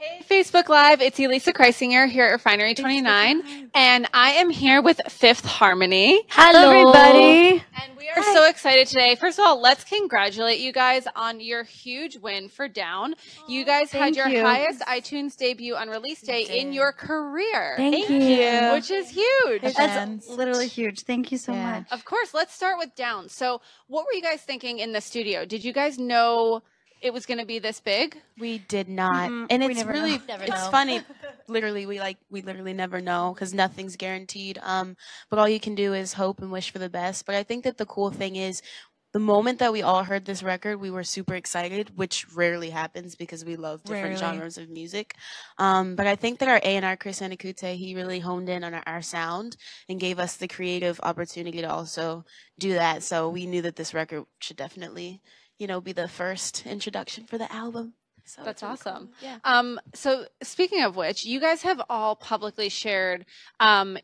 Hey, Facebook Live, it's Elisa Kreisinger here at Refinery 29, and I am here with Fifth Harmony. Hello, everybody. And we are so excited today. First of all, let's congratulate you guys on your huge win for Down. You guys had your highest iTunes debut on release day in your career. Thank you. Which is huge. That's literally huge. Thank you so much. Of course, let's start with Down. So what were you guys thinking in the studio? Did you guys know it was going to be this big? We did not. And it's really, it's funny. Literally, we literally never know because nothing's guaranteed. But all you can do is hope and wish for the best. But I think that the cool thing is the moment that we all heard this record, we were super excited, which rarely happens because we love different genres of music. But I think that our A&R, Chris Anacute, he really honed in on our sound and gave us the creative opportunity to also do that. So we knew that this record should definitely, you know, be the first introduction for the album. So that's awesome. Cool. Yeah. So speaking of which, you guys have all publicly shared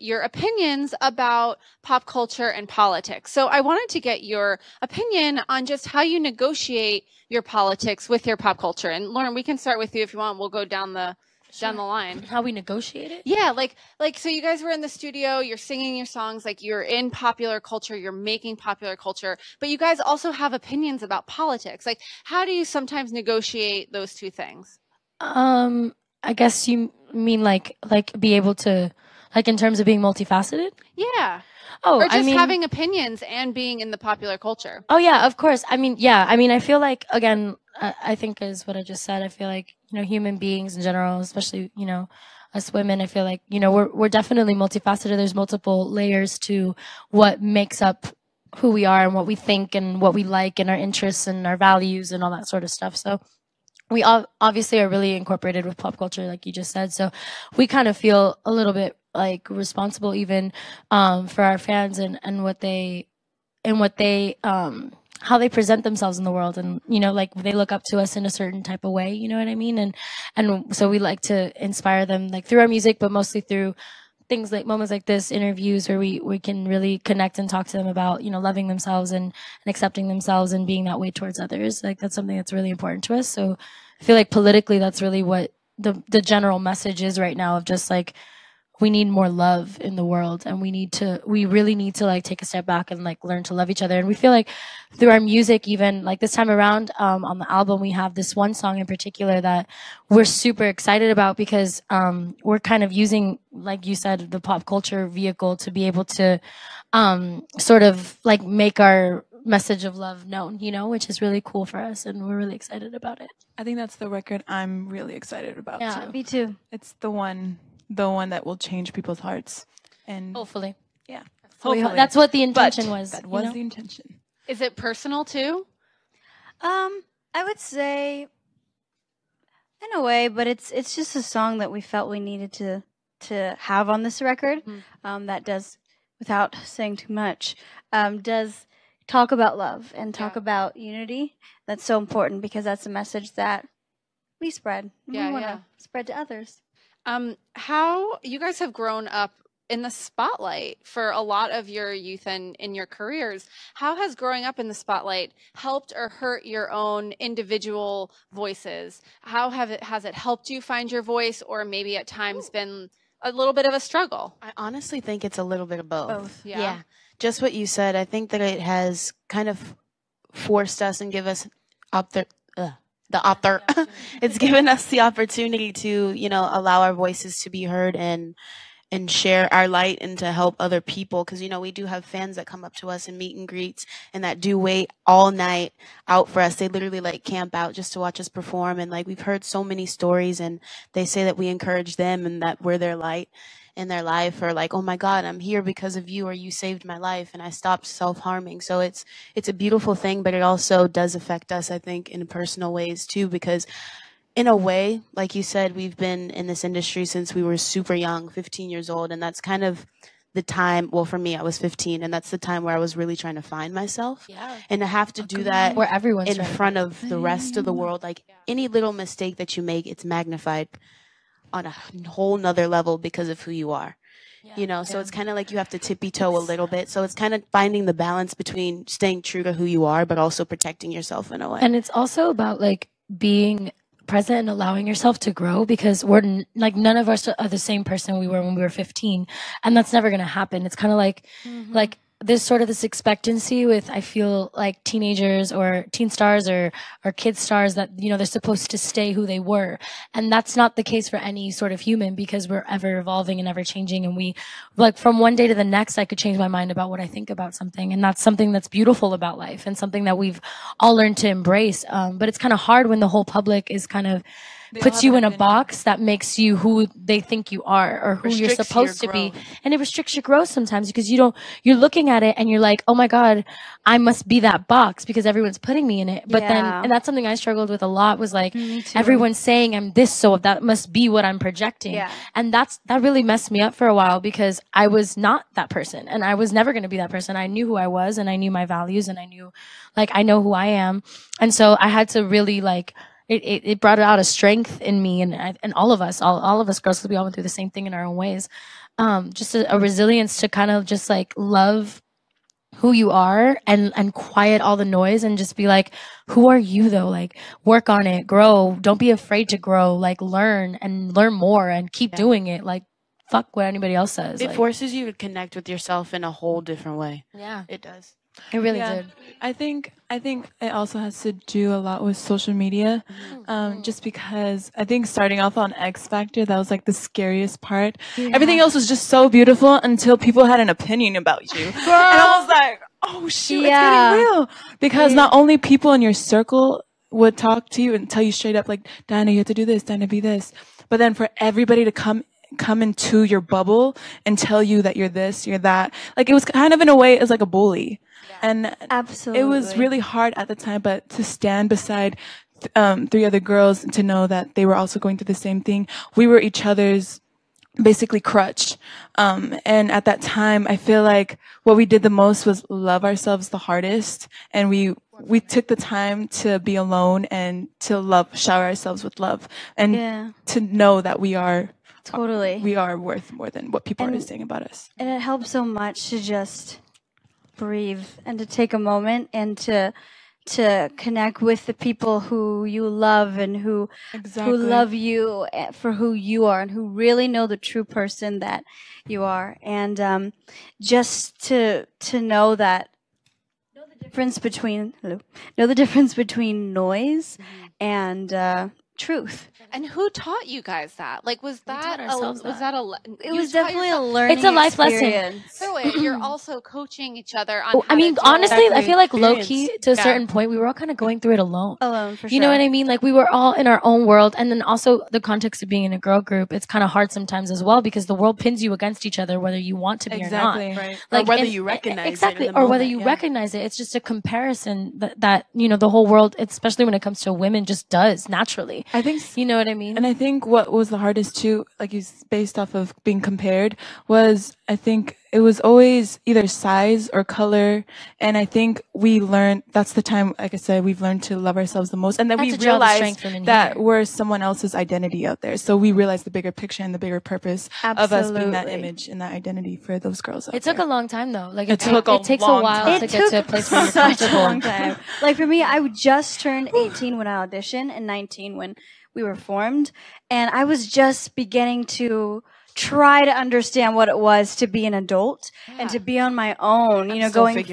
your opinions about pop culture and politics. So I wanted to get your opinion on just how you negotiate your politics with your pop culture. And Lauren, we can start with you if you want. We'll go down the line. How we negotiate it? Yeah, like so you guys were in the studio, you're singing your songs, like you're in popular culture, you're making popular culture, but you guys also have opinions about politics. Like, how do you sometimes negotiate those two things? I guess you mean like be able to, like, in terms of being multifaceted? Yeah. Oh, or just having opinions and being in the popular culture. Oh yeah, of course. I mean, yeah. I mean, I feel like, again, I think is what I just said. I feel like, you know, human beings in general, especially, you know, us women, I feel like, you know, we're definitely multifaceted. There's multiple layers to what makes up who we are and what we think and what we like and our interests and our values and all that sort of stuff. So we obviously are really incorporated with pop culture, like you just said. So we kind of feel a little bit like responsible even for our fans and what they how they present themselves in the world, and, you know, like they look up to us in a certain type of way, you know what I mean? And so we like to inspire them, like through our music, but mostly through things like moments like this, interviews where we can really connect and talk to them about, you know, loving themselves and accepting themselves and being that way towards others. Like, that's something that's really important to us. So I feel like politically, that's really what the general message is right now, of just like, we need more love in the world, and we really need to like take a step back and like learn to love each other. And we feel like through our music, even like this time around, on the album, we have this one song in particular that we're super excited about because, we're kind of using, like you said, the pop culture vehicle to be able to, sort of like make our message of love known, you know, which is really cool for us, and we're really excited about it. I think that's the record I'm really excited about too. Me too. It's the one that will change people's hearts, and hopefully, yeah, hopefully. That's what the intention was. That was the intention. Is it personal too? I would say, in a way, but it's just a song that we felt we needed to have on this record. That does, without saying too much, does talk about love and talk about unity. That's so important because that's a message that we spread. We want to spread to others. How you guys have grown up in the spotlight for a lot of your youth and in your careers. How has growing up in the spotlight helped or hurt your own individual voices? How has it helped you find your voice, or maybe at times been a little bit of a struggle? I honestly think it's a little bit of both. Yeah. Just what you said. I think that it has kind of forced us and give us it's given us the opportunity to, you know, allow our voices to be heard and share our light and to help other people. Because, you know, we do have fans that come up to us and meet and greets and that do wait all night out for us. They literally like camp out just to watch us perform. And like, we've heard so many stories, and they say that we encourage them and that we're their light in their life, or like, oh my God, I'm here because of you, or you saved my life and I stopped self-harming. So it's a beautiful thing, but it also does affect us, I think, in personal ways too, because in a way, like you said, we've been in this industry since we were super young, 15 years old. And that's kind of the time, well, for me, I was 15, and that's the time where I was really trying to find myself. Yeah. And to have to do that where everyone's in front of the rest of the world, like any little mistake that you make, it's magnified on a whole nother level because of who you are. You know, so it's kind of like you have to tippy toe a little bit. So it's kind of finding the balance between staying true to who you are, but also protecting yourself in a way. And it's also about like being present and allowing yourself to grow, because we're like, none of us are the same person we were when we were 15, and that's never going to happen. It's kind of like there's sort of this expectancy with, I feel like, teenagers or teen stars or kid stars that, you know, they're supposed to stay who they were. And that's not the case for any sort of human, because we're ever evolving and ever changing. And we, like, from one day to the next, I could change my mind about what I think about something. And that's something that's beautiful about life and something that we've all learned to embrace. But it's kind of hard when the whole public is kind of puts you in a box that makes you who they think you are, or who you're supposed to be. And it restricts your growth sometimes, because you're looking at it and you're like, oh my God, I must be that box because everyone's putting me in it. But then, and that's something I struggled with a lot, was like, everyone's saying I'm this, so that must be what I'm projecting. Yeah. And that really messed me up for a while, because I was not that person, and I was never going to be that person. I knew who I was, and I knew my values, and I knew, like, I know who I am. And so I had to really, like, it brought out a strength in me, and all of us girls, because we all went through the same thing in our own ways. Just a resilience to kind of just like love who you are and quiet all the noise and just be like, who are you though? Like, work on it, grow. Don't be afraid to grow. Like, learn more and keep doing it. Like, fuck what anybody else says. It like, forces you to connect with yourself in a whole different way. Yeah, it does. It really did. I think it also has to do a lot with social media, just because I think starting off on X Factor, that was like the scariest part. Yeah. Everything else was just so beautiful until people had an opinion about you. And I was like, oh shoot, it's getting real. Because not only people in your circle would talk to you and tell you straight up, like, Diana, you have to do this, Diana, be this. But then for everybody to come into your bubble and tell you that you're this, you're that, like, it was kind of, in a way, it was like a bully. And absolutely, it was really hard at the time, but to stand beside 3 other girls and to know that they were also going through the same thing. We were each other's basically crutch. And at that time, I feel like what we did the most was love ourselves the hardest. And we took the time to be alone and to shower ourselves with love, and to know that we are worth more than what people are saying about us. And it helps so much to just breathe and to take a moment and to connect with the people who you love and who love you for who you are and who really know the true person that you are. And just to know the difference between noise and truth. And who taught you guys that? Like, was that it was definitely a learning. It's a life lesson. So you're also coaching each other on. I mean, honestly, I feel like low key to a certain point, we were all kind of going through it alone. For sure. You know what I mean? Like, we were all in our own world, and then also the context of being in a girl group. It's kind of hard sometimes as well, because the world pins you against each other, whether you want to be or not. Right. Like, or whether you recognize it in the or moment, whether you recognize it. It's just a comparison that you know, the whole world, especially when it comes to women, just does naturally. I think, you know what I mean? And I think what was the hardest too, like, based off of being compared, was, I think it was always either size or color. And I think we learned, that's the time, like I said, we've learned to love ourselves the most. And then we realized that we're someone else's identity out there. So we realized the bigger picture and the bigger purpose of us being that image and that identity for those girls out there. It took a long time though. Like, it takes a while to get to a place where you're comfortable. Such a long time. Like, for me, I just turned 18 when I auditioned and 19 when we were formed, and I was just beginning to try to understand what it was to be an adult and to be on my own, you know, going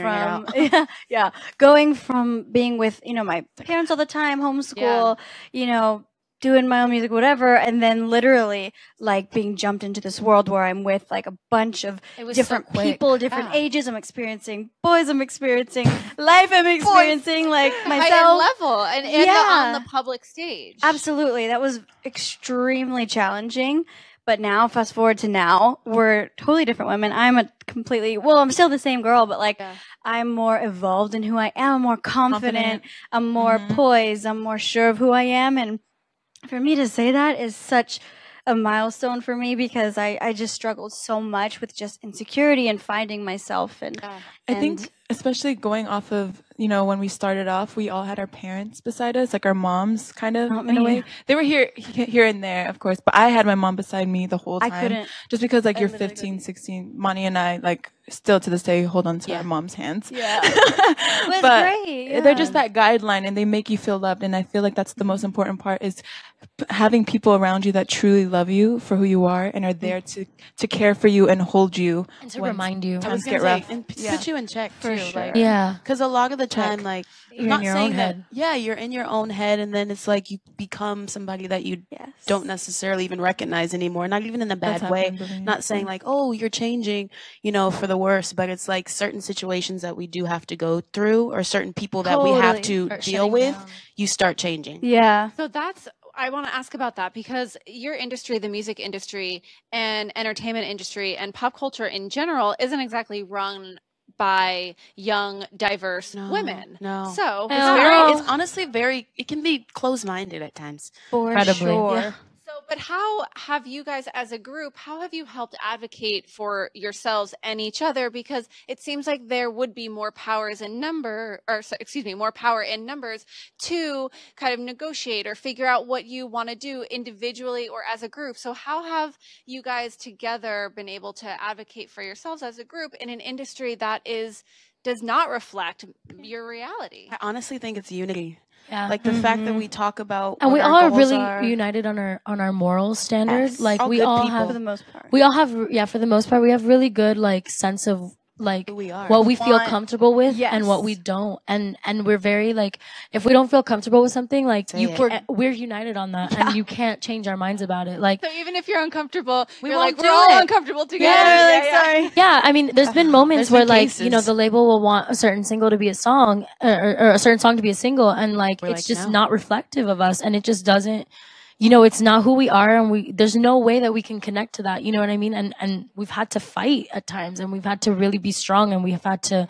from being with, you know, my parents all the time, homeschool, you know, doing my own music, whatever, and then literally like being jumped into this world where I'm with like a bunch of different people, different ages. I'm experiencing boys, I'm experiencing life, I'm experiencing like myself. High level and on the public stage. Absolutely. That was extremely challenging. But now, fast forward to now, we're totally different women. I'm I'm still the same girl, but like, I'm more evolved in who I am. I'm more confident. I'm more poised. I'm more sure of who I am. And for me to say that is such a milestone for me, because I just struggled so much with just insecurity and finding myself. And I think, especially going off of, you know, when we started off, we all had our parents beside us, like our moms, kind of, in a way. They were here and there, of course, but I had my mom beside me the whole time. I couldn't. Just because, like, you're 15, 16, Monty and I, like, still to this day hold on to Yeah. our mom's hands. Yeah. It was But great. they're just that guideline, and they make you feel loved. And I feel like that's the most important part, is having people around you that truly love you for who you are and are there to care for you and hold you And to when remind you. times gonna get say, rough. and Yeah. put you in check For too. sure. Like, Yeah. because a lot of the time, like, You're not in your saying own that, head. yeah, you're in your own head, and then it's like you become somebody that you Yes. don't necessarily even recognize anymore. Not even in a bad That's way. happened to me. Not saying like, oh, you're changing, for the worse, but it's like certain situations that we do have to go through, or certain people that we have Totally. to Start deal shutting with. down. You start changing. Yeah. So I want to ask about that, because your industry, the music industry and entertainment industry and pop culture in general, isn't exactly run by young, diverse women. No. So It's honestly it can be closed-minded at times. For Incredibly. sure. Yeah. but how have you guys as a group, how have you helped advocate for yourselves and each other? Because it seems like there would be more power in numbers to kind of negotiate or figure out what you want to do individually or as a group. So how have you guys together been able to advocate for yourselves as a group in an industry that does not reflect your reality? I honestly think it's unity. Yeah. Like the fact that we talk about And what we our all are goals really are. united on our moral standard. Yes. Like All we good all people. have For the most part. we all have for the most part we have really good like sense of like Who we are. what we feel Want- comfortable with Yes. and what we don't, and we're very like, if we don't feel comfortable with something, like Say it. we're united on that, and you can't change our minds about it. Like So even if you're uncomfortable, you're won't like, do we're all it. uncomfortable together. Sorry. yeah, I mean, there's been moments There's where been like, you know, cases. the label will want a certain single to be a song, or a certain song to be a single, and like We're it's like, just no. not reflective of us, and it just doesn't. You know, it's not who we are, and there's no way that we can connect to that. You know what I mean? And we've had to fight at times, and we've had to really be strong, and we've had to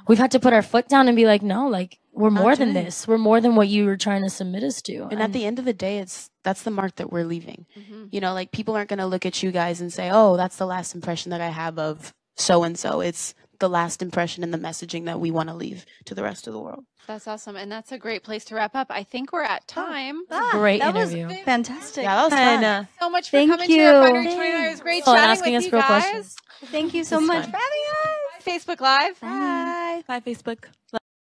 put our foot down and be like, no, like we're more than doing this. We're more than what you were trying to submit us to. And at the end of the day, that's the mark that we're leaving. Mm-hmm. You know, like people aren't going to look at you guys and say, oh, that's the last impression that I have of so-and-so. It's the last impression and the messaging that we want to leave to the rest of the world. That's awesome. And that's a great place to wrap up. I think we're at time. great that interview. was fantastic. Yeah, that was And, fun. So much for Thank coming to our you. Finery 29. It was great Oh, and chatting asking with us you real guys. questions. Thank you so This is much fun. for having us. Facebook Live. Bye. Bye, Facebook.